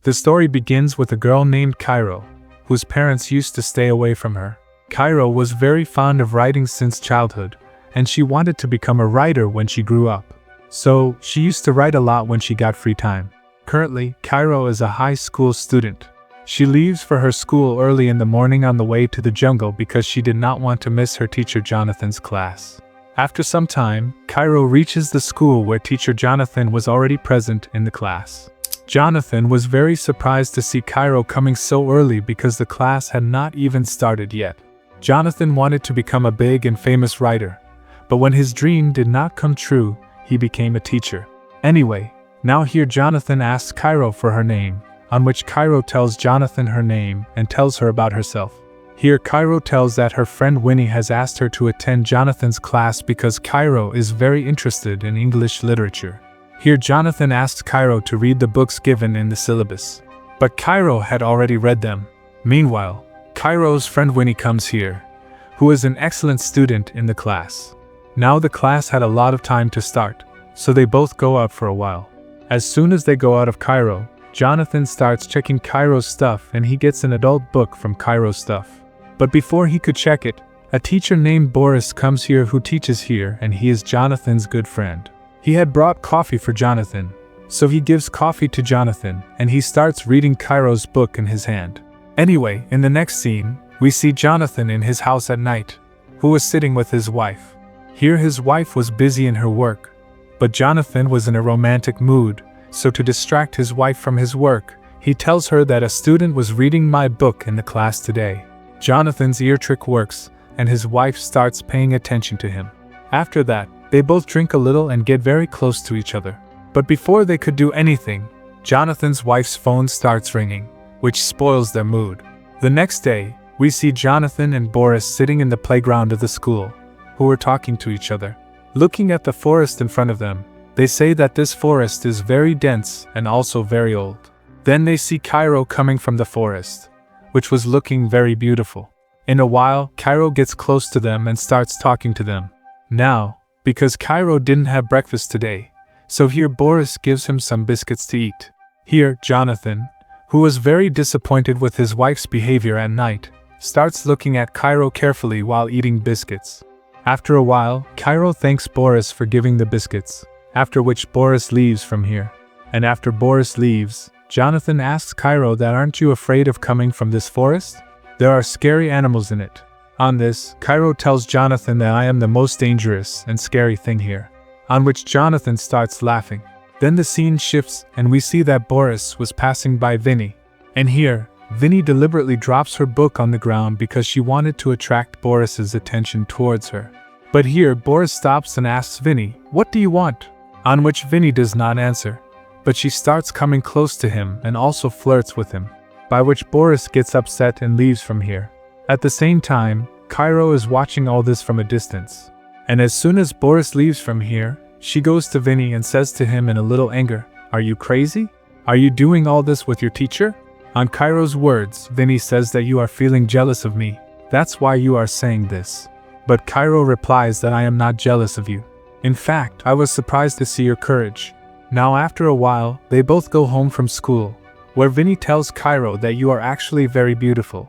The story begins with a girl named Cairo, whose parents used to stay away from her. Cairo was very fond of writing since childhood, and she wanted to become a writer when she grew up. So, she used to write a lot when she got free time. Currently, Cairo is a high school student. She leaves for her school early in the morning on the way to the jungle because she did not want to miss her teacher Jonathan's class. After some time, Cairo reaches the school where teacher Jonathan was already present in the class. Jonathan was very surprised to see Cairo coming so early because the class had not even started yet. Jonathan wanted to become a big and famous writer, but when his dream did not come true, he became a teacher. Anyway, now here Jonathan asks Cairo for her name, on which Cairo tells Jonathan her name and tells her about herself. Here Cairo tells that her friend Winnie has asked her to attend Jonathan's class because Cairo is very interested in English literature. Here Jonathan asks Cairo to read the books given in the syllabus, but Cairo had already read them. Meanwhile, Cairo's friend Winnie comes here, who is an excellent student in the class. Now the class had a lot of time to start, so they both go out for a while. As soon as they go out of Cairo, Jonathan starts checking Cairo's stuff and he gets an adult book from Cairo's stuff. But before he could check it, a teacher named Boris comes here who teaches here and he is Jonathan's good friend. He had brought coffee for Jonathan, so he gives coffee to Jonathan and he starts reading Cairo's book in his hand. Anyway, in the next scene, we see Jonathan in his house at night, who was sitting with his wife. Here his wife was busy in her work, but Jonathan was in a romantic mood, so to distract his wife from his work, he tells her that a student was reading my book in the class today. Jonathan's ear trick works, and his wife starts paying attention to him. After that, they both drink a little and get very close to each other. But before they could do anything, Jonathan's wife's phone starts ringing, which spoils their mood. The next day, we see Jonathan and Boris sitting in the playground of the school, who were talking to each other. Looking at the forest in front of them, they say that this forest is very dense and also very old. Then they see Cairo coming from the forest, which was looking very beautiful. In a while, Cairo gets close to them and starts talking to them. Now, because Cairo didn't have breakfast today, so here Boris gives him some biscuits to eat. Here, Jonathan, who was very disappointed with his wife's behavior at night, starts looking at Cairo carefully while eating biscuits. After a while, Cairo thanks Boris for giving the biscuits, after which Boris leaves from here. And after Boris leaves, Jonathan asks Cairo that aren't you afraid of coming from this forest? There are scary animals in it. On this, Cairo tells Jonathan that I am the most dangerous and scary thing here, on which Jonathan starts laughing. Then the scene shifts and we see that Boris was passing by Vinnie. And here, Vinnie deliberately drops her book on the ground because she wanted to attract Boris's attention towards her. But here Boris stops and asks Vinnie, "What do you want?" On which Vinnie does not answer, but she starts coming close to him and also flirts with him, by which Boris gets upset and leaves from here. At the same time, Cairo is watching all this from a distance. And as soon as Boris leaves from here, she goes to Vinnie and says to him in a little anger, "Are you crazy? Are you doing all this with your teacher?" On Cairo's words, Vinnie says that you are feeling jealous of me. That's why you are saying this. But Cairo replies that I am not jealous of you. In fact, I was surprised to see your courage. Now after a while, they both go home from school, where Vinnie tells Cairo that you are actually very beautiful,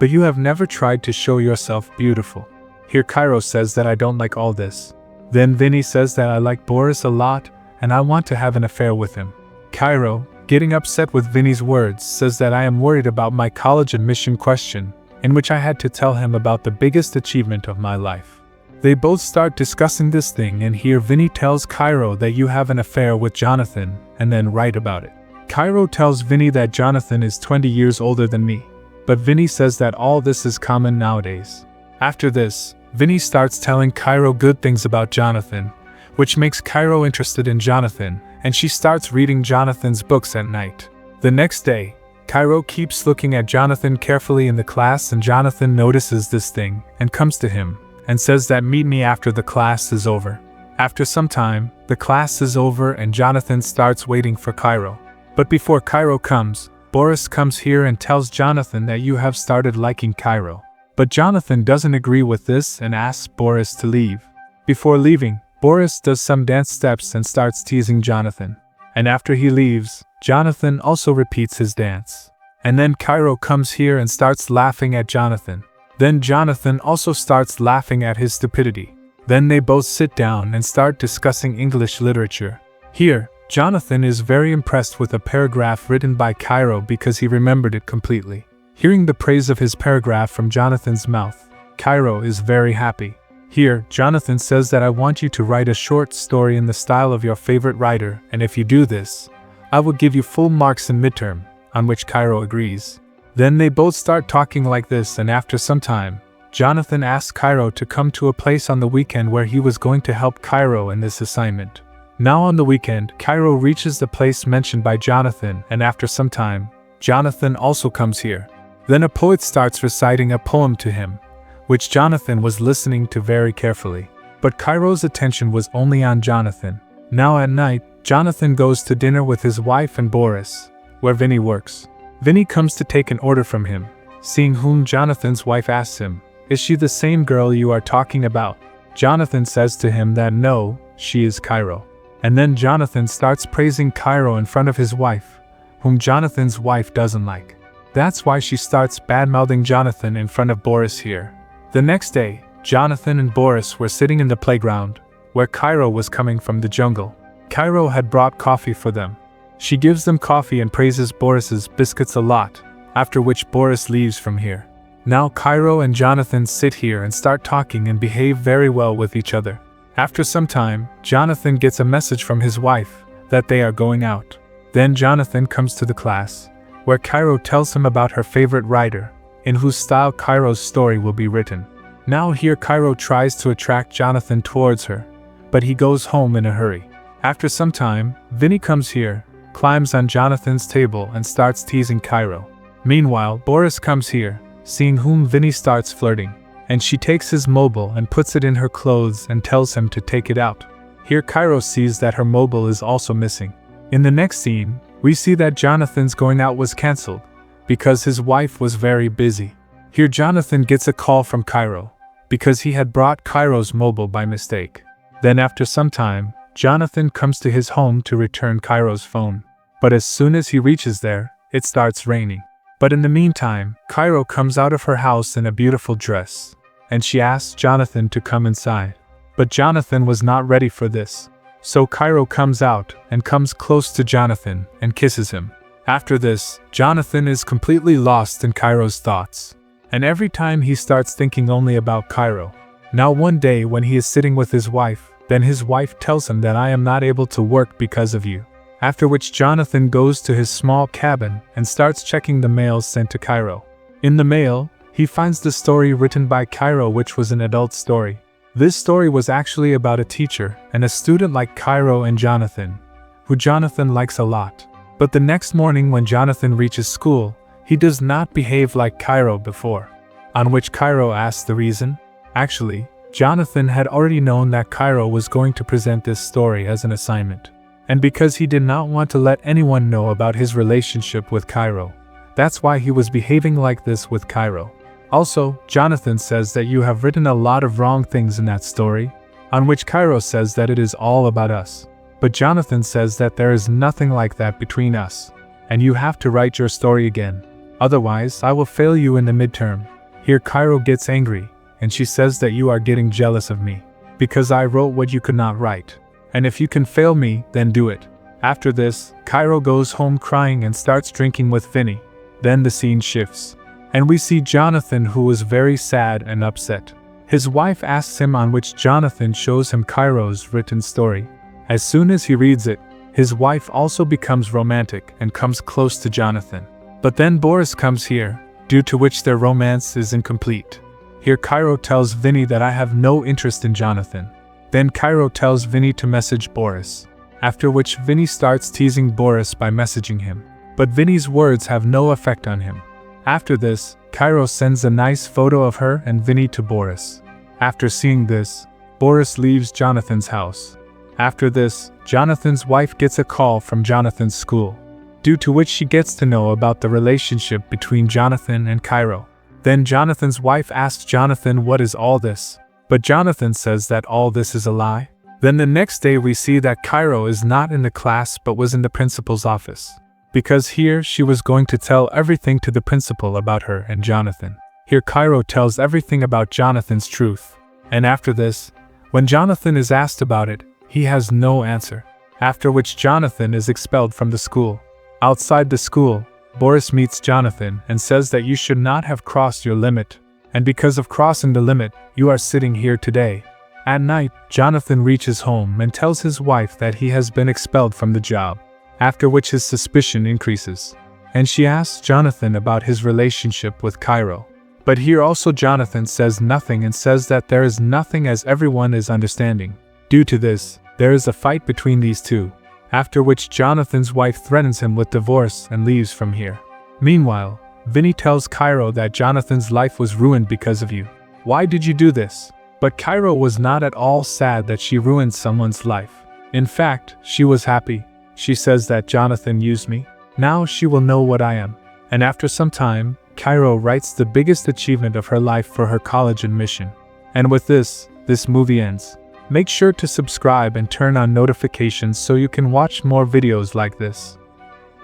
but you have never tried to show yourself beautiful. Here Cairo says that I don't like all this. Then Vinnie says that I like Boris a lot and I want to have an affair with him. Cairo, getting upset with Vinnie's words, says that I am worried about my college admission question, in which I had to tell him about the biggest achievement of my life. They both start discussing this thing and here Vinnie tells Cairo that you have an affair with Jonathan and then write about it. Cairo tells Vinnie that Jonathan is 20 years older than me, but Vinnie says that all this is common nowadays. After this, Vinnie starts telling Cairo good things about Jonathan, which makes Cairo interested in Jonathan, and she starts reading Jonathan's books at night. The next day, Cairo keeps looking at Jonathan carefully in the class and Jonathan notices this thing and comes to him and says that meet me after the class is over. After some time, the class is over and Jonathan starts waiting for Cairo. But before Cairo comes, Boris comes here and tells Jonathan that you have started liking Cairo. But Jonathan doesn't agree with this and asks Boris to leave. Before leaving, Boris does some dance steps and starts teasing Jonathan. And after he leaves, Jonathan also repeats his dance. And then Cairo comes here and starts laughing at Jonathan. Then Jonathan also starts laughing at his stupidity. Then they both sit down and start discussing English literature. Here, Jonathan is very impressed with a paragraph written by Cairo because he remembered it completely. Hearing the praise of his paragraph from Jonathan's mouth, Cairo is very happy. Here, Jonathan says that I want you to write a short story in the style of your favorite writer, and if you do this, I will give you full marks in midterm, on which Cairo agrees. Then they both start talking like this, and after some time, Jonathan asks Cairo to come to a place on the weekend where he was going to help Cairo in this assignment. Now on the weekend, Cairo reaches the place mentioned by Jonathan, and after some time, Jonathan also comes here. Then a poet starts reciting a poem to him, which Jonathan was listening to very carefully. But Cairo's attention was only on Jonathan. Now at night, Jonathan goes to dinner with his wife and Boris, where Vinny works. Vinny comes to take an order from him. Seeing whom, Jonathan's wife asks him, "Is she the same girl you are talking about?" Jonathan says to him that no, she is Cairo. And then Jonathan starts praising Cairo in front of his wife, whom Jonathan's wife doesn't like. That's why she starts bad-mouthing Jonathan in front of Boris here. The next day, Jonathan and Boris were sitting in the playground, where Cairo was coming from the jungle. Cairo had brought coffee for them. She gives them coffee and praises Boris's biscuits a lot, after which Boris leaves from here. Now Cairo and Jonathan sit here and start talking and behave very well with each other. After some time, Jonathan gets a message from his wife that they are going out. Then Jonathan comes to the class, where Cairo tells him about her favorite writer, in whose style Cairo's story will be written. Now here Cairo tries to attract Jonathan towards her, but he goes home in a hurry. After some time, Vinny comes here, climbs on Jonathan's table and starts teasing Cairo. Meanwhile, Boris comes here, seeing whom Vinny starts flirting, and she takes his mobile and puts it in her clothes and tells him to take it out. Here Cairo sees that her mobile is also missing. In the next scene, we see that Jonathan's going out was cancelled, because his wife was very busy. Here Jonathan gets a call from Cairo, because he had brought Cairo's mobile by mistake. Then after some time, Jonathan comes to his home to return Cairo's phone. But as soon as he reaches there, it starts raining. But in the meantime, Cairo comes out of her house in a beautiful dress, and she asks Jonathan to come inside. But Jonathan was not ready for this. So Cairo comes out and comes close to Jonathan and kisses him. After this, Jonathan is completely lost in Cairo's thoughts, and every time he starts thinking only about Cairo. Now one day when he is sitting with his wife, then his wife tells him that I am not able to work because of you. After which Jonathan goes to his small cabin and starts checking the mails sent to Cairo. In the mail, he finds the story written by Cairo, which was an adult story. This story was actually about a teacher and a student like Cairo and Jonathan, who Jonathan likes a lot. But the next morning when Jonathan reaches school, he does not behave like Cairo before. On which Cairo asks the reason. Actually, Jonathan had already known that Cairo was going to present this story as an assignment. And because he did not want to let anyone know about his relationship with Cairo, that's why he was behaving like this with Cairo. Also, Jonathan says that you have written a lot of wrong things in that story, on which Cairo says that it is all about us. But Jonathan says that there is nothing like that between us, and you have to write your story again. Otherwise, I will fail you in the midterm. Here Cairo gets angry, and she says that you are getting jealous of me, because I wrote what you could not write. And if you can fail me, then do it. After this, Cairo goes home crying and starts drinking with Vinny. Then the scene shifts, and we see Jonathan, who is very sad and upset. His wife asks him, on which Jonathan shows him Cairo's written story. As soon as he reads it, his wife also becomes romantic and comes close to Jonathan. But then Boris comes here, due to which their romance is incomplete. Here Cairo tells Vinny that I have no interest in Jonathan. Then Cairo tells Vinny to message Boris, after which Vinny starts teasing Boris by messaging him. But Vinny's words have no effect on him. After this, Cairo sends a nice photo of her and Vinny to Boris. After seeing this, Boris leaves Jonathan's house. After this, Jonathan's wife gets a call from Jonathan's school, due to which she gets to know about the relationship between Jonathan and Cairo. Then Jonathan's wife asks Jonathan what is all this, but Jonathan says that all this is a lie. Then the next day we see that Cairo is not in the class but was in the principal's office. because here she was going to tell everything to the principal about her and Jonathan. Here Cairo tells everything about Jonathan's truth, and after this, when Jonathan is asked about it, he has no answer, after which Jonathan is expelled from the school. Outside the school, Boris meets Jonathan and says that you should not have crossed your limit, and because of crossing the limit, you are sitting here today. At night, Jonathan reaches home and tells his wife that he has been expelled from the job, after which his suspicion increases, and she asks Jonathan about his relationship with Cairo. But here also Jonathan says nothing and says that there is nothing as everyone is understanding. Due to this, there is a fight between these two, after which Jonathan's wife threatens him with divorce and leaves from here. Meanwhile, Vinny tells Cairo that Jonathan's life was ruined because of you. Why did you do this? But Cairo was not at all sad that she ruined someone's life. In fact, she was happy. She says that Jonathan used me. Now she will know what I am. And after some time, Cairo writes the biggest achievement of her life for her college admission. And with this movie ends. Make sure to subscribe and turn on notifications so you can watch more videos like this.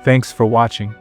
Thanks for watching.